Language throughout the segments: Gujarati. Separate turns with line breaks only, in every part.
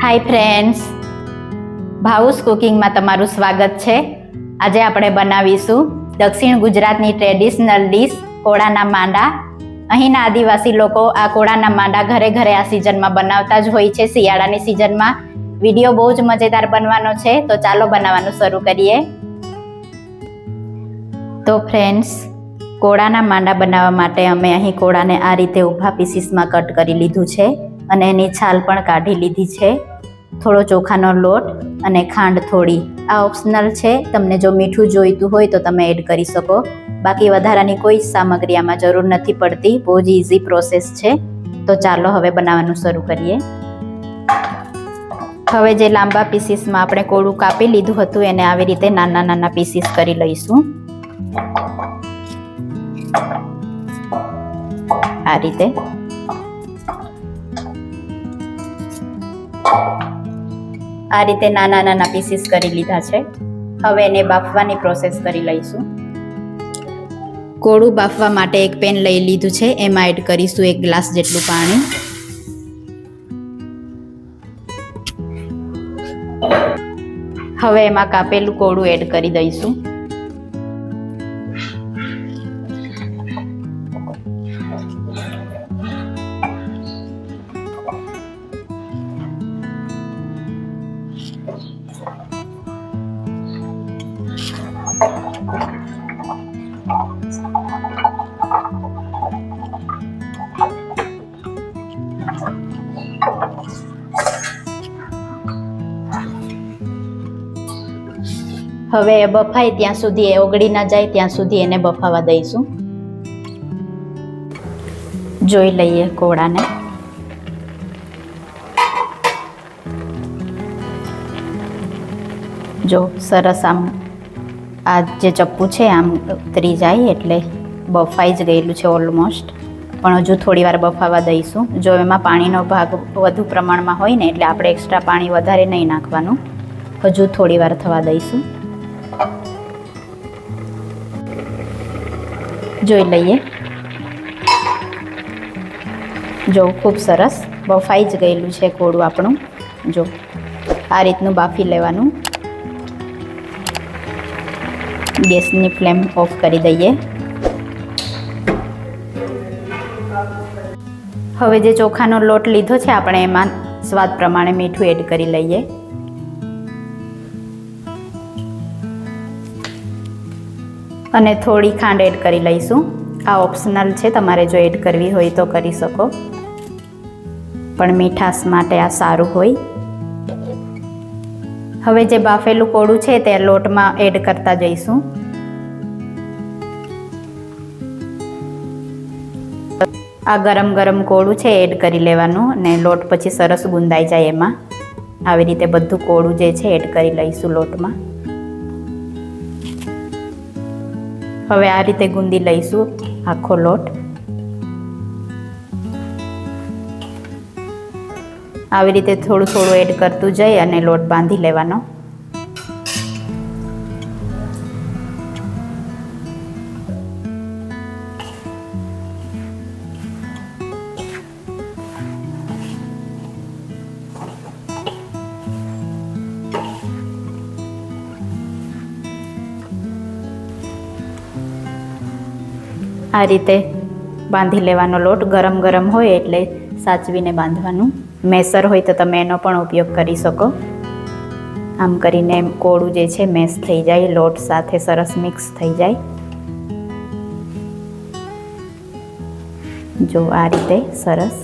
હાય ફ્રેન્ડ્સ, ભાવુસ કુકિંગમાં તમારું સ્વાગત છે. આજે આપણે બનાવીશું દક્ષિણ ગુજરાતની ટ્રેડિશનલ ડીશ કોળાના માંડા. અહીંના આદિવાસી લોકો આ કોળાના માંડા ઘરે ઘરે આ સિઝનમાં બનાવતા જ હોય છે, શિયાળાની સિઝનમાં. વિડીયો બહુ જ મજેદાર બનવાનો છે, તો ચાલો બનાવવાનું શરૂ કરીએ. તો ફ્રેન્ડ્સ, કોળાના માંડા બનાવવા માટે અમે અહીં કોળાને આ રીતે ઊભા પીસીસમાં કટ કરી લીધું છે અને એની છાલ પણ કાઢી લીધી છે. થોડો ચોખાનો લોટ અને ખાંડ થોડી. આ ઓપ્શનલ છે, તમને જો મીઠું જોઈતું હોય તો તમે એડ કરી શકો. બાકી વધારાની કોઈ સામગ્રી આમાં જરૂર નથી પડતી. બહુ જ ઇઝી પ્રોસેસ છે. તો ચાલો હવે બનાવવાનું શરૂ કરીએ. હવે જે લાંબા પીસીસમાં આપણે કોળું કાપી લીધું હતું એને આવી રીતે નાના નાના પીસીસ કરી લઈશું. આ રીતે નાના નાના પીસીસ કરી લીધા છે. હવે એને બાફવાની પ્રોસેસ કરી લઈશું. કોળું બાફવા માટે એક પેન લઈ લીધું છે. એમાં એડ કરીશું 1 ગ્લાસ જેટલું પાણી. હવે એમાં કાપેલું કોળું એડ કરી દઈશું. હવે એ બફાય ત્યાં સુધી, એ ઓગળી ના જાય ત્યાં સુધી એને બફાવા દઈશું. જોઈ લઈએ કોળાને. જો સરસ આમ આ જે ચપ્પુ છે આમ ઉતરી જાય એટલે બફાઈ જ ગયેલું છે ઓલમોસ્ટ. પણ હજુ થોડી વાર બફાવા દઈશું. જો એમાં પાણીનો ભાગ વધુ પ્રમાણમાં હોય ને એટલે આપણે એક્સ્ટ્રા પાણી વધારે નહીં નાખવાનું. હજુ થોડી વાર થવા દઈશું. જોઈ લઈએ. જો ખૂબ સરસ બફાઈ જ ગયેલું છે કોળું આપણું. જો આ રીતનું બાફી લેવાનું. ગેસની ફ્લેમ ઓફ કરી દઈએ. હવે જે ચોખાનો લોટ લીધો છે આપણે એમાં સ્વાદ પ્રમાણે મીઠું એડ કરી લઈએ. અને થોડી ખાંડ એડ કરી લઈશું. આ ઓપ્શનલ છે, તમારે જો એડ કરવી હોય તો કરી શકો, પણ મીઠાશ માટે આ સારું હોય. હવે જે બાફેલું કોળું છે તે લોટમાં એડ કરતા જઈશું. આ ગરમ ગરમ કોળું છે એડ કરી લેવાનું અને લોટ પછી સરસ ગુંદાઈ જાય એમાં. આવી રીતે બધું કોળું જે છે એડ કરી લઈશું લોટમાં. હવે આ રીતે ગુંદી લઈશું આખો લોટ. આવી રીતે થોડું થોડું એડ કરતું જઈ અને લોટ બાંધી લેવાનો. આ રીતે બાંધી લેવાનો લોટ. ગરમ ગરમ હોય એટલે સાચવીને બાંધવાનું. મેસર હોય તો તમે એનો પણ ઉપયોગ કરી શકો. આમ કરીને કોળું જે છે મેશ થઈ જાય, લોટ સાથે સરસ મિક્સ થઈ જાય. જો આ રીતે સરસ.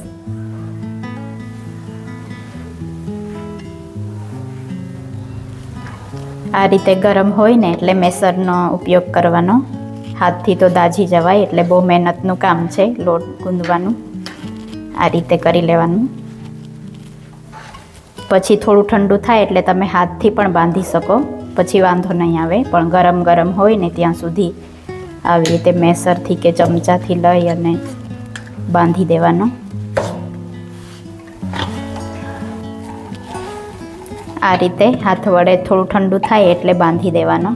આ રીતે ગરમ હોય ને એટલે મેસરનો ઉપયોગ કરવાનો. હાથથી તો દાજી જવાય એટલે બહુ મહેનતનું કામ છે લોટ ગૂંદવાનું. આ રીતે કરી લેવાનું. પછી થોડું ઠંડુ થાય એટલે તમે હાથથી પણ બાંધી શકો, પછી વાંધો નહીં આવે. પણ ગરમ ગરમ હોય ને ત્યાં સુધી આવી રીતે મેસરથી કે ચમચાથી લઈ અને બાંધી દેવાનો. આ રીતે હાથ વડે થોડું ઠંડુ થાય એટલે બાંધી દેવાનો.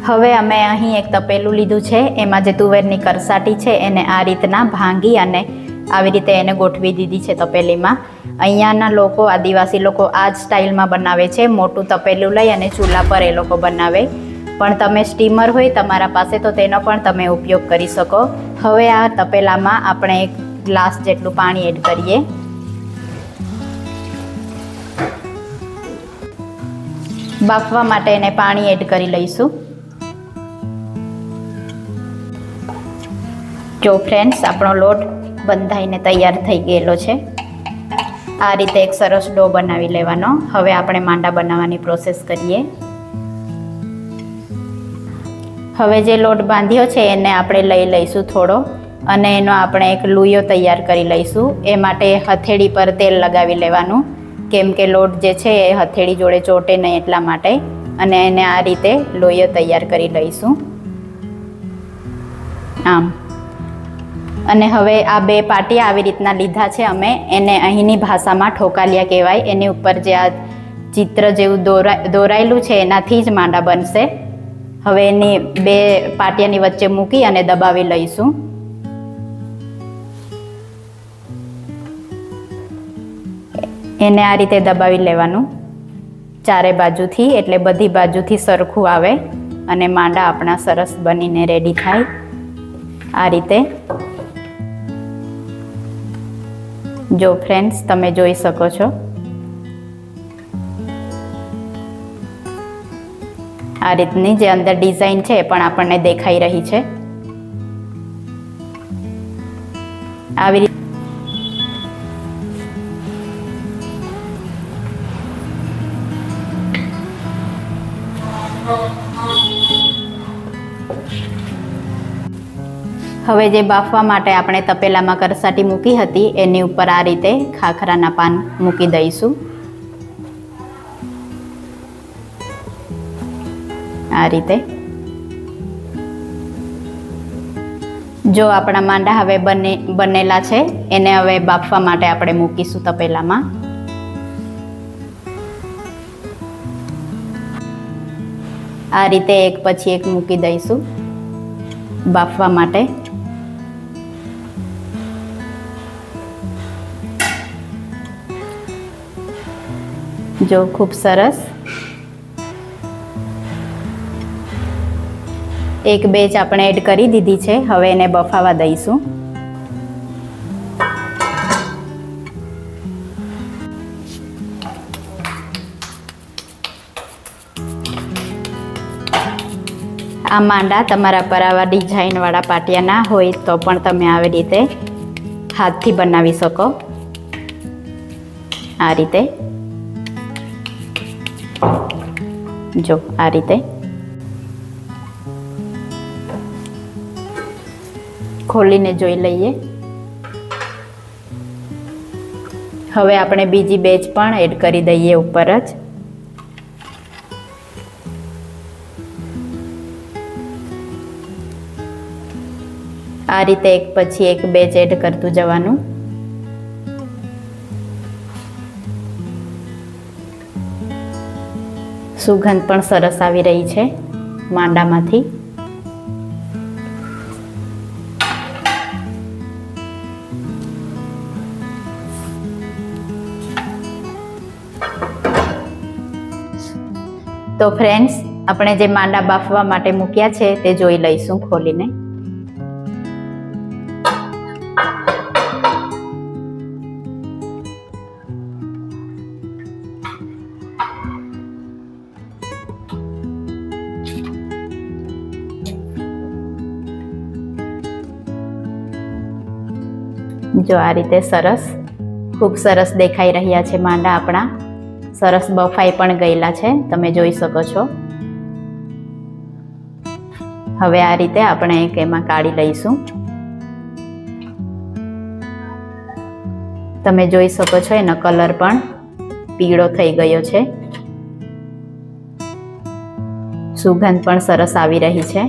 હવે અમે અહીં એક તપેલું લીધું છે, એમાં જે તુવેરની કરસાટી છે એને આ રીતના ભાંગી અને આવી રીતે એને ગોઠવી દીધી છે તપેલીમાં. અહીંયાના લોકો, આદિવાસી લોકો આ જ સ્ટાઇલમાં બનાવે છે. મોટું તપેલું લઈ અને ચૂલા પર એ લોકો બનાવે. પણ તમે સ્ટીમર હોય તમારા પાસે તો તેનો પણ તમે ઉપયોગ કરી શકો. હવે આ તપેલામાં આપણે એક ગ્લાસ જેટલું પાણી એડ કરીએ. બાફવા માટે એને પાણી એડ કરી લઈશું. જો ફ્રેન્ડ્સ, આપણો લોટ બંધાઈને તૈયાર થઈ ગયેલો છે. આ રીતે એક સરસ ડો બનાવી લેવાનો. હવે આપણે માંડા બનાવવાની પ્રોસેસ કરીએ. હવે જે લોટ બાંધ્યો છે એને આપણે લઈ લઈશું થોડો, અને એનો આપણે એક લુયો તૈયાર કરી લઈશું. એ માટે હથેળી પર તેલ લગાવી લેવાનું, કેમ કે લોટ જે છે એ હથેળી જોડે ચોટે નહીં એટલા માટે. અને એને આ રીતે લોયો તૈયાર કરી લઈશું, આમ. અને હવે આ બે પાટિયા આવી રીતના લીધા છે અમે. એને અહીંની ભાષામાં ઠોકાલિયા કહેવાય. એની ઉપર જે આ ચિત્ર જેવું દોરાયેલું છે એનાથી જ માંડા બનશે. હવે એની બે પાટિયાની વચ્ચે મૂકી અને દબાવી લઈશું. એને આ રીતે દબાવી લેવાનું ચારે બાજુથી, એટલે બધી બાજુથી સરખું આવે અને માંડા આપણા સરસ બનીને રેડી થાય. આ રીતે જો ફ્રેન્ડ્સ, તમે જોઈ શકો છો. આ રીતની જે અંદર ડિઝાઇન છે એ પણ આપણને દેખાઈ રહી છે. આવી રીતે હવે જે બાફવા માટે આપણે તપેલામાં કરસાટી મૂકી હતી એની ઉપર આ રીતે ખાખરાના પાન મૂકી દઈશું. આ રીતે જો આપણા માંડા હવે બનેલા છે એને હવે બાફવા માટે આપણે મૂકીશું તપેલામાં. આ રીતે એક પછી એક મૂકી દઈશું બાફવા માટે. જો ખૂબ સરસ. એક બેચ આપણે એડ કરી દીધી છે. હવે એને બફાવા દઈશું. આ માંડા તમારા પર આવા ડિઝાઇનવાળા પાટિયા ના હોય તો પણ તમે આવી રીતે હાથથી બનાવી શકો. આ રીતે જો, આ રીતે ખોલીને જોઈ લઈએ. હવે આપણે બીજી બેચ પણ એડ કરી દઈએ ઉપર જ. આ રીતે એક પછી એક બેચ એડ કરતું જવાનું. સુગંધ પણ સરસ આવી રહી છે માંડામાંથી. તો ફ્રેન્ડ્સ, આપણે જે માંડા બાફવા માટે મૂક્યા છે તે જોઈ લઈશું ખોલીને. જો આ રીતે સરસ, ખૂબ સરસ દેખાઈ રહ્યા છે માંડા આપણા. સરસ બફાઈ પણ ગયેલા છે, તમે જોઈ શકો છો. હવે આ રીતે આપણે એક એમાં કાઢી લઈશું. તમે જોઈ શકો છો એનો કલર પણ પીળો થઈ ગયો છે. સુગંધ પણ સરસ આવી રહી છે.